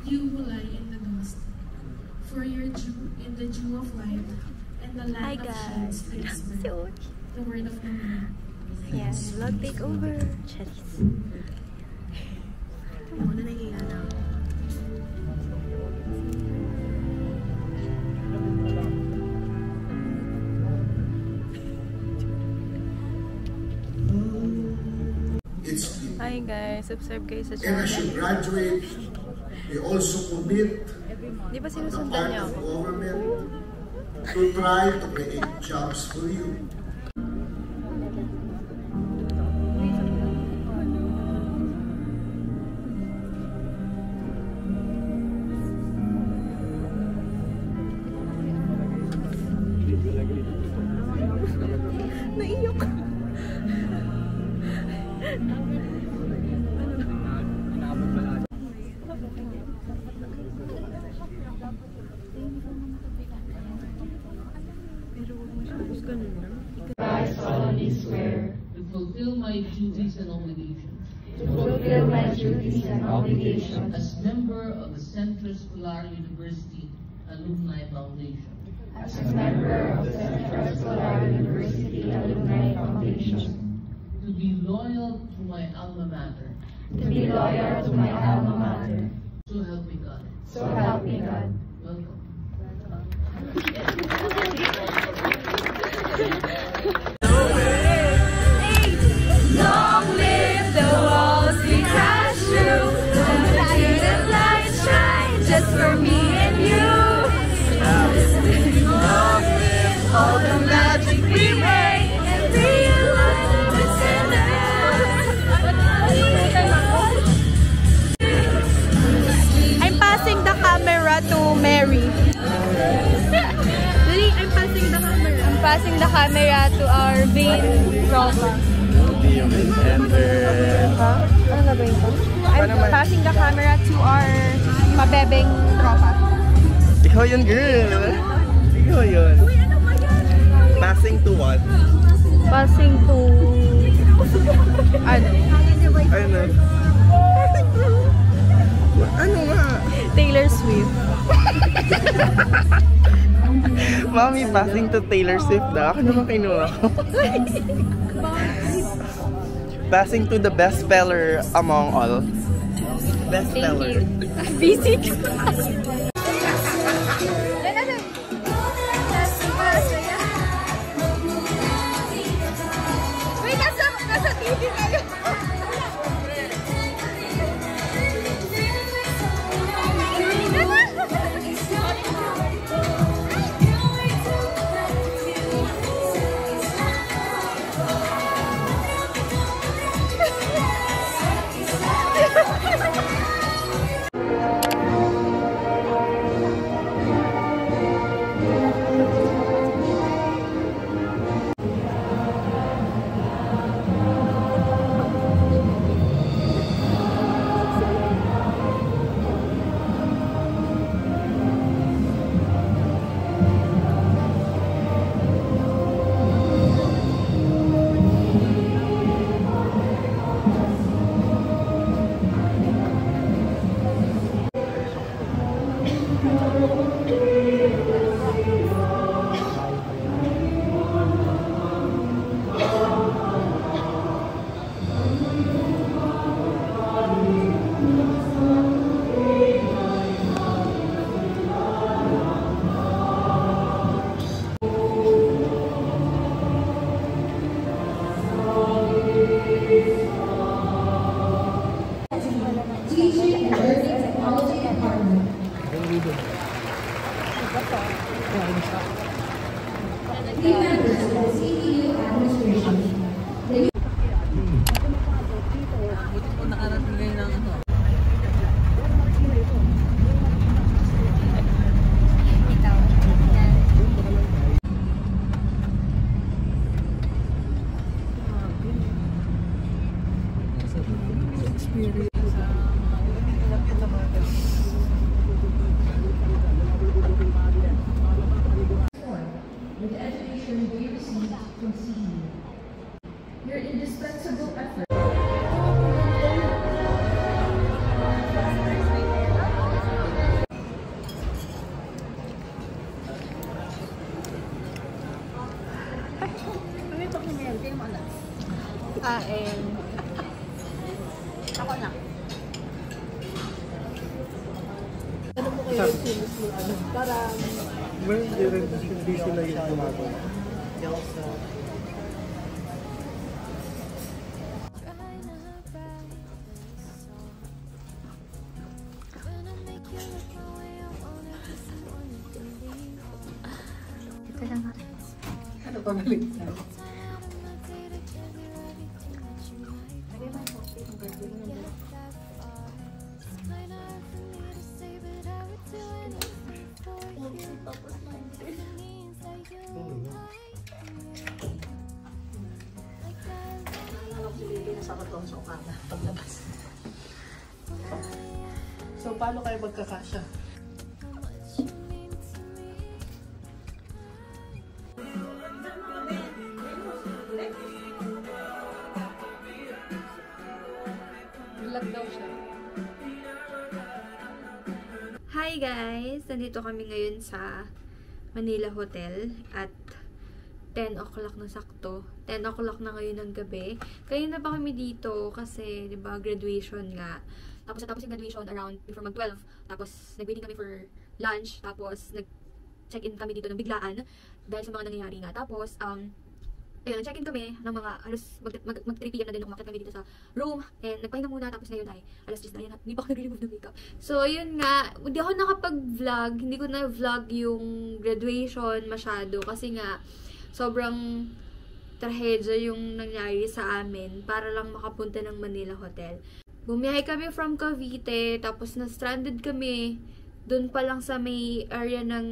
You will lie in the dust, for your dew in the dew of light, and the land of kings is birth. The word of the Lord. Yeah, vlog takeover. Charis. Muna nahiya na. Hi guys, subscribe kayo sa channel. And as you graduate, we also commit Di ba sinusundan niyo ako? government to try to create jobs for you. Naiyak. I solemnly swear to fulfill my duties and obligations as member of the Central Scholar University Alumni Foundation. To be loyal to my alma mater. So help me God. Welcome. Long live the walls we crash through, and the lights shine just for me and you. Long live all the magic we made, and realize what's in I'm passing the camera to Mary. Really, I'm passing the camera. I'm passing the camera to our main tropa. And Ano na ba ito? I'm passing the camera to our mabebeng tropa. ikaw yun, girl. Ikaw yun. Passing to what? Passing to... ano? Ano? Ano nga? Taylor Swift. Mami, passing to Taylor Swift na. Ako naman kinuha ko. Passing to the best speller among all. Best speller. Basic. Wait, nasa TV kayo. Ano yung pag nangyayari? Pino mo anak? Kain. Ako na. Ano mo kayo yung sinis mo? Para... Hindi sila yung tumago. Ito lang nga. Ano pa balik na? So, paano kayo magkakasya? Vlog daw siya. Hi guys! Nandito kami ngayon sa Manila Hotel at 10 o'clock na sakto. 10 o'clock na ngayon ng gabi. Kanina pa kami dito kasi, di ba, graduation nga. Tapos natapos yung graduation around before mag-12. Tapos nag-waiting kami for lunch. Tapos nag-check-in kami dito ng biglaan dahil sa mga nangyayari nga. Tapos, ayun, check-in kami ng mga halos mag-3 PM na din umakit kami dito sa room. And nagpahinga muna. Tapos ngayon ay alas 10 na yan. Hindi pa ako nag-remove ng makeup. So, ayun nga. Hindi ako nakapag-vlog. Hindi ko na-vlog yung graduation masyado. Kasi nga, sobrang trahedya yung nangyari sa amin para lang makapunta ng Manila Hotel. Bumiyahe kami from Cavite, tapos na-stranded kami dun pa lang sa may area ng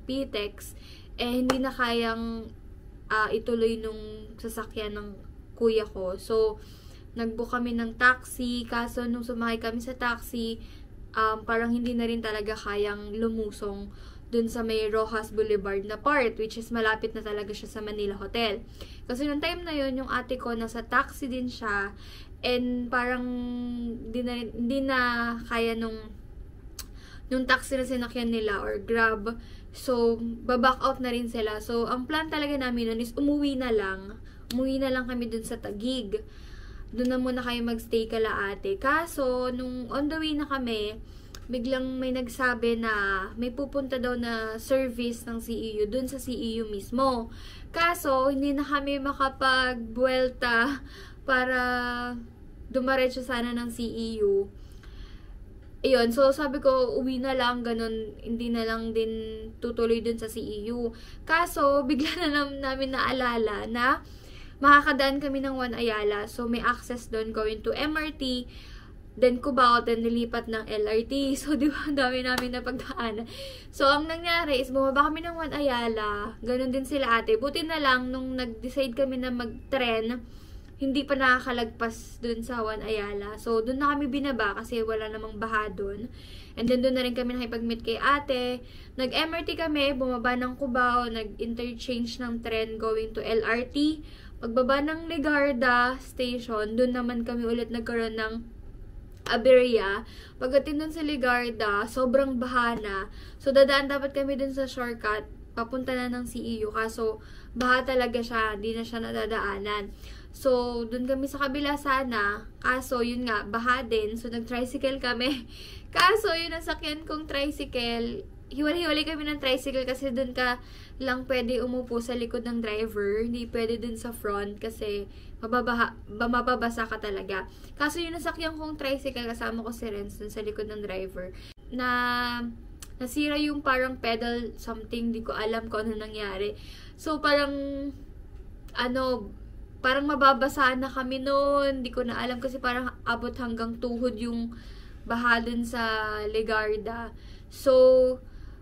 PTEX. Hindi na kayang ituloy nung sasakyan ng kuya ko. So, nag-book kami ng taxi, kaso nung sumakay kami sa taxi, parang hindi na rin talaga kayang lumusong dun sa may Rojas Boulevard na part, which is malapit na talaga siya sa Manila Hotel. Kasi nung time na yun, yung ate ko, nasa taxi din siya, and parang hindi na kaya nung taxi na sinakyan nila or Grab. So, baback out na rin sila. So, ang plan talaga namin nun is umuwi na lang. Umuwi na lang kami dun sa Taguig. Dun na muna kayo magstay kala ate. Kaso, nung on the way na kami, biglang may nagsabi na may pupunta daw na service ng CEU dun sa CEU mismo. Kaso, hindi na kami makapag-buwelta para dumaretso sana ng CEU. Ayun, so sabi ko, uwi na lang, ganun, hindi na lang din tutuloy dun sa CEU. Kaso, bigla na namin naalala na makakadaan kami ng One Ayala. So, may access dun going to MRT, then Cubao, then nilipat ng LRT. So, di ba, ang dami namin na pagdaan. So, ang nangyari is, bumaba kami ng One Ayala. Ganon din sila ate. Buti na lang, nung nag-decide kami na mag-tren, hindi pa nakakalagpas dun sa One Ayala. So, dun na kami binaba kasi wala namang baha dun. And then, dun na rin kami nakipag-meet kay ate. Nag-MRT kami, bumaba ng Cubao, nag-interchange ng tren going to LRT. Pagbaba ng Legarda Station, dun naman kami ulit nagkaroon ng aberya. Pagdating dun sa Legarda, sobrang baha na. So, dadaan dapat kami dun sa shortcut, papunta na ng CEU. Kaso, baha talaga siya, di na siya nadadaanan. So, dun kami sa kabila sana. Kaso, yun nga, baha din. So, nag-tricycle kami. Kaso, yun ang sakyan kong tricycle. Hiwalay-hiwalay kami ng tricycle kasi dun ka lang pwede umupo sa likod ng driver. Hindi pwede dun sa front kasi mababasa ka talaga. Kaso yung nasakyan kong tricycle, kasama ko si Renz dun sa likod ng driver, nasira yung parang pedal something, di ko alam kung ano nangyari. So, parang mababasa na kami noon. Di ko na alam kasi parang abot hanggang tuhod yung baha dun sa Legarda. So,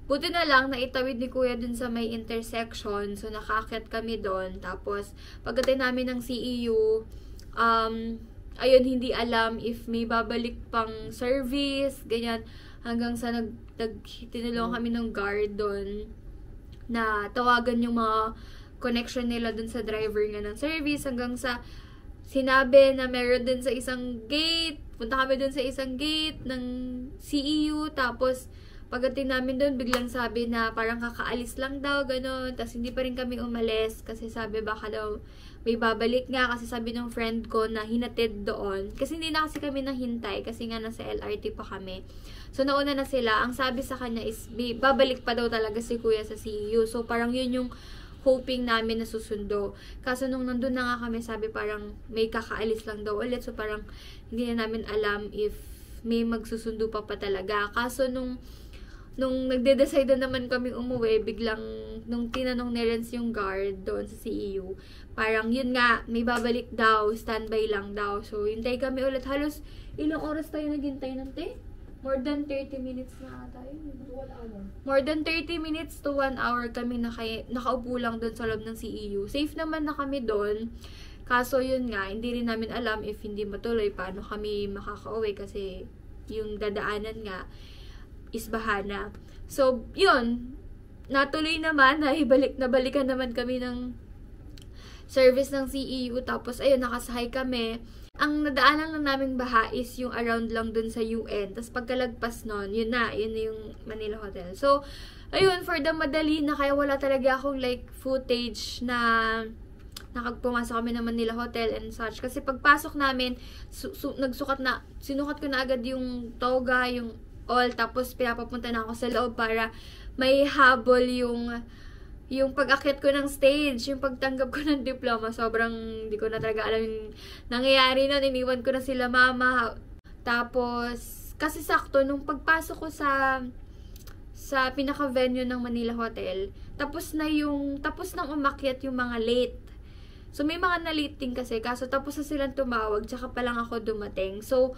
buti na lang, naitawid ni kuya dun sa may intersection. So, nakaakyat kami dun. Tapos, pagdating namin ng CEU, ayun, hindi alam if may babalik pang service, ganyan. Hanggang sa tinulungan kami ng guard dun na tawagan yung mga connection nila dun sa driver nga ng service. Hanggang sa sinabi na meron dun sa isang gate. Punta kami dun sa isang gate ng CEU. Tapos, pagdating namin doon, biglang sabi na parang kakaalis lang daw, gano'n. Tapos hindi pa rin kami umalis kasi sabi baka daw may babalik nga kasi sabi ng friend ko na hinatid doon. Kasi hindi na kasi kami nahintay kasi nga nasa LRT pa kami. So, nauna na sila. Ang sabi sa kanya is babalik pa daw talaga si kuya sa CEU. So, parang yun yung hoping namin na susundo. Kaso nung nandun na nga kami, sabi parang may kakaalis lang daw ulit. So, parang hindi na namin alam if may magsusundo pa talaga. Kaso nung nagde-decide na naman kami umuwi, biglang nung tinanong ni Renz yung guard doon sa CEU, parang yun nga, may babalik daw, standby lang daw. So, hintay kami ulit. Halos ilang oras tayo naghintay nante? More than 30 minutes na tayo. 1 hour. More than 30 minutes to 1 hour kami nakaupo lang doon sa loob ng CEU. Safe naman na kami doon. Kaso yun nga, hindi rin namin alam if hindi matuloy paano kami makakauwi kasi yung dadaanan nga is bahana. So, yun. Natuloy naman, nabalikan naman kami ng service ng CEU. Tapos, ayun, nakasahay kami. Ang nadaanan lang naming baha is yung around lang dun sa UN. Tapos, pagkalagpas nun, yun yung Manila Hotel. So, ayun, for the madali na kaya wala talaga akong like footage na nakagpumasok kami ng Manila Hotel and such. Kasi pagpasok namin, sinukat ko na agad yung toga, yung all, tapos pinapapunta na ako sa loob para may habol yung pag-akyat ko ng stage, yung pagtanggap ko ng diploma. Sobrang hindi ko na talaga alam yung nangyayari nun. Iniwan ko na sila mama. Tapos, kasi sakto, nung pagpasok ko sa pinaka-venue ng Manila Hotel, tapos nang umakyat yung mga late. So, may mga na-late din kasi, kaso tapos na silang tumawag, tsaka pa lang ako dumating. So,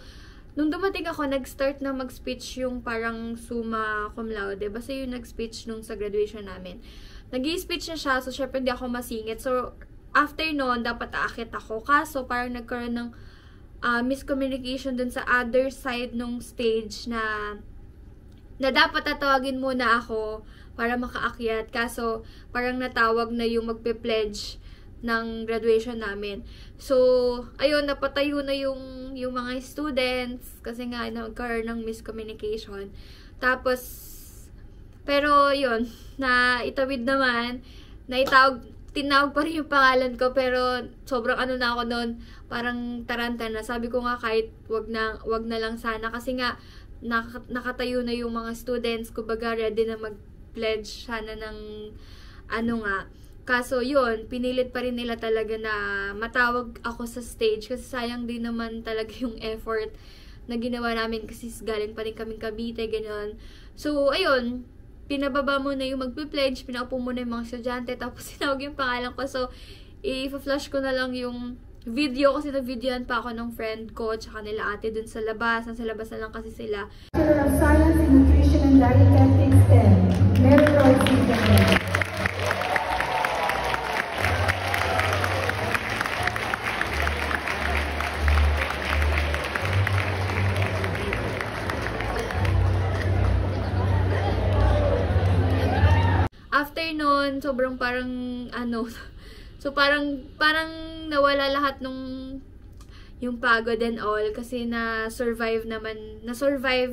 nung dumating ako, nag-start na mag-speech yung parang summa cum laude. Basta yung nag-speech nung sa graduation namin. Nag-i-speech na siya, so syempre hindi ako masingit. So, after noon, dapat aakyat ako. Kaso, parang nagkaroon ng miscommunication dun sa other side nung stage na dapat tatawagin muna ako para makaakyat. Kaso, parang natawag na yung magpe-pledge ng graduation namin. So, ayun, napatayo na yung mga students kasi nga nagkaroon ng miscommunication. Tapos, pero yun, na itawid naman, tinawag pa rin yung pangalan ko, pero sobrang ano na ako noon, parang taranta na. Sabi ko nga kahit wag na lang sana kasi nga nakatayo na yung mga students, kumbaga ready na mag-pledge sana ng ano nga. Kaso yun, pinilit pa rin nila talaga na matawag ako sa stage kasi sayang din naman talaga yung effort na ginawa namin kasi galing pa rin kaming Cavite, ganyan. So, ayun, pinababa muna yung magpe-pledge, pinaupo muna yung mga estudyante, tapos sinawag yung pangalan ko. So, i-flash ko na lang yung video kasi na-videoan pa ako ng friend ko tsaka nila ate dun sa labas. Nasa labas na lang kasi sila. Bachelor of Science in Nutrition and Dietetics 10, Mary Royce Miguel. After nun, sobrang parang ano, so parang nawala lahat nung yung pagod and all kasi na-survive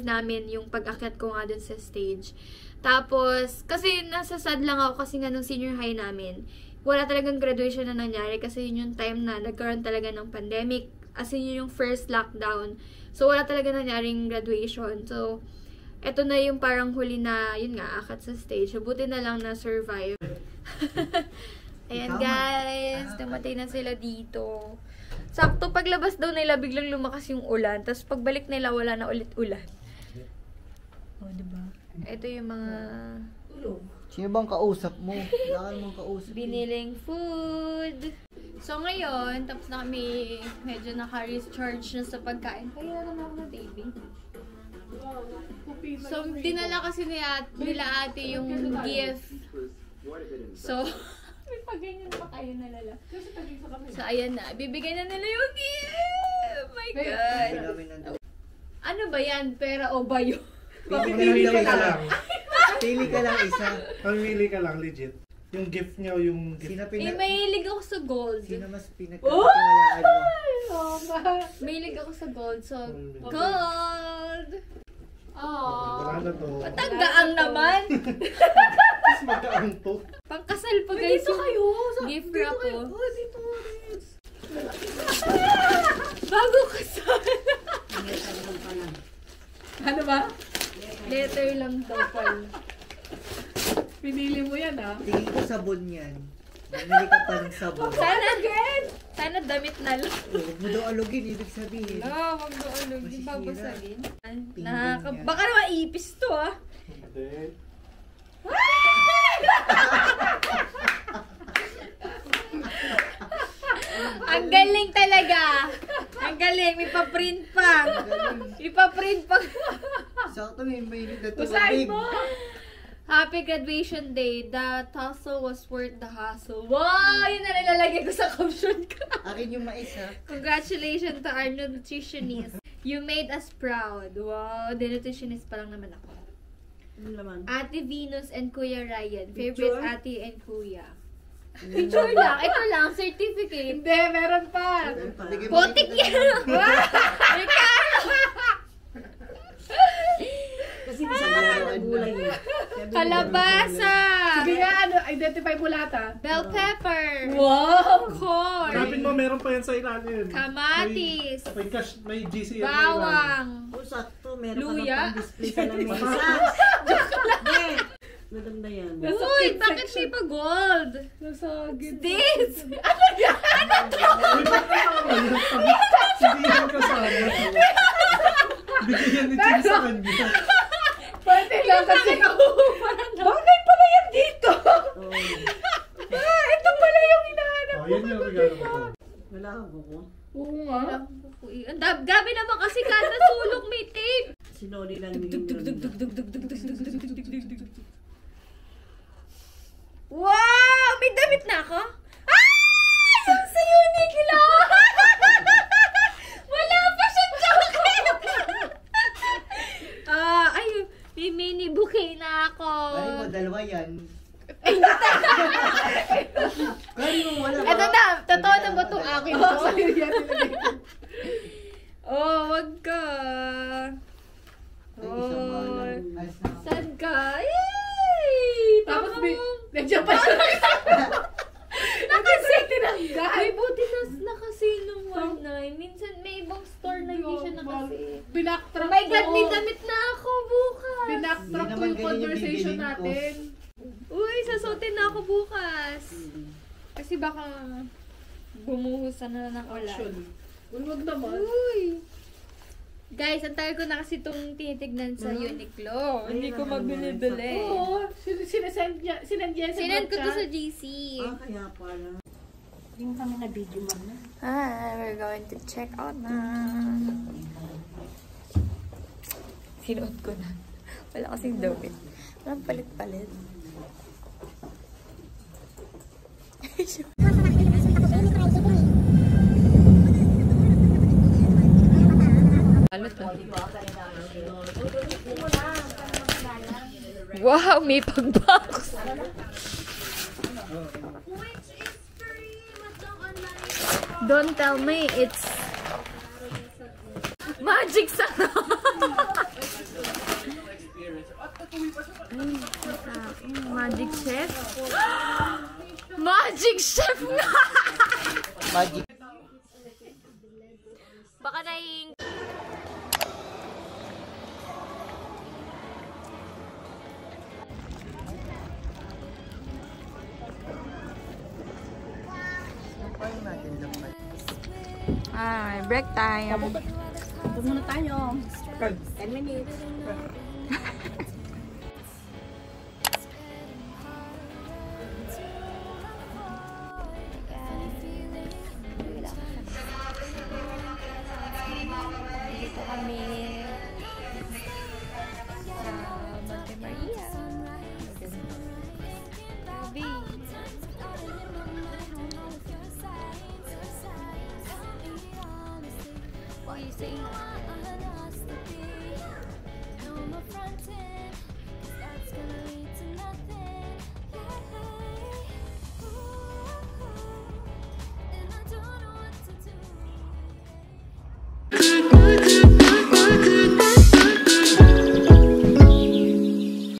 namin yung pag-akyat ko nga dun sa stage. Tapos, kasi nasasad lang ako kasi nga nung senior high namin, wala talagang graduation na nangyari kasi yun yung time na nagkaroon talaga ng pandemic, as in yun yung first lockdown. So, wala talaga nangyaring graduation. So, eto na yung parang huli na, yun nga, akat sa stage. Buti na lang na survive. Ayan guys, namatay na sila dito. Sakto, paglabas daw nila, biglang lumakas yung ulan. Tapos pagbalik nila, wala na ulit ulan. O, diba? Ito yung mga... Sino bang kausap mo? Wala mong kausap. Biniling food. So ngayon, tapos na kami medyo naka-recharge na sa pagkain. Kaya naman ako na baby. So, dinala kasi nila ate yung gift. So, may pag-ganyan pa kayo nalala. So, ayan na. Bibigyan na nila yung gift! Oh my God! Ano ba yan? Pera o bayo? Pili ka lang. Pili ka lang isa. Pamili ka lang, legit. Yung gift niya o yung gift. Mahilig ako sa gold. Sino mas pinagkakatiwalaan mo? Mahilig ako sa gold. So, gold! Wala na to. Matanggaang naman. Mas magaang to. Pangkasal pa guys. Dito kayo. Gift wrap po. Dito. Bago kasal. Ano ba? Letter lang daw pala. Pinili mo yan ah. Tingin ko sabon yan. Bumili ka pa ng sabon. Sana damit na lang. Huwag mo daw alugin, ibig sabihin. Wag daw alugin. Masisira. Babasagin. Tingnan niya. Baka naman ipis to ah. Hindi. Ang galing talaga. Ang galing. May pa-print pa. May pa-print pa. Sakto may mainit na Usahin tubig. mo! Happy graduation day. The tussle was worth the hassle. Wow! Yun na nilalagay ko sa caption ko. Akin yung mais ha. Congratulations to our nutritionist. You made us proud. Wow! The nutritionist pa lang naman ako. Ano naman? Ate Venus and Kuya Ryan. Picture? Favorite ate and kuya. Picture lang. Ito lang. Certificate. Hindi, meron pa. Sige, Potik makikita yan! Kasi hindi sa mga gulay eh. Kalabasa! Sige nga, ano, identify mo lahat ah. Bell pepper! Wow! Corn! Hanapin mo, meron pa yan sa ilalim. Kamatis! May cash, may GC yan. Bawang! Oh, sakto. Meron Luya? ka display sa lamesa. Maganda yan. Uy! Bakit may pa gold? Nasagid. This! Hindi yan kasama. Bigyan ni Chin sa kanya. Pwede lang kasi. Bagay pala yan dito. Ito pala yung hinahanap Oh, yan yung regalo ko. Wala akong buko. Oo nga. Ang gabi naman kasi kada sulok may tape! Sinoli lang yung Wow! May damit na ako? Ah! Yung sa Uniqlo! Wala pa siyang jacket! Ay, may mini bouquet na ako. Kali mo, dalawa yan. Kali mo, wala ba? Eto na, totoo na ba itong akin to? Sa'yo yan. Oh, wag ka. Ay, isang Oh, balang. saan ka? Yay! Tapos Tama. nandiyan pa siya. Nakasi! Tinanggal. Ay, buti na kasi nung 19. Minsan may ibang store na hindi siya nakasi. Binacktrack Oh my God, ko. may damit na ako bukas. Binacktrack ko Hindi naman yung ganyan yung conversation bibilin ko. natin. Uy, sasutin na ako bukas. Kasi baka bumuhusan na ng ulan. Actually. Uy, wag naman. Uy! Guys, ang tagal ko na kasi itong tinitignan sa Uniqlo. Hindi ko mabili-bili. Oo. Sinend niya sa Sinend ko to group sa chat. GC. Kaya pala. Hi, we're going to check out na. Sinuot ko na. Wala kasing damit. Walang palit-palit. Ano to? Wow, may pag-box! Don't tell me it's magic sana. Magic chef? Magic chef na! Magic. Baka naing... break time. Ito muna tayo. 10 minutes. Dito kami sa Monte Maria. Grabe. What you say? No more fronting, 'cause that's gonna lead to nothing.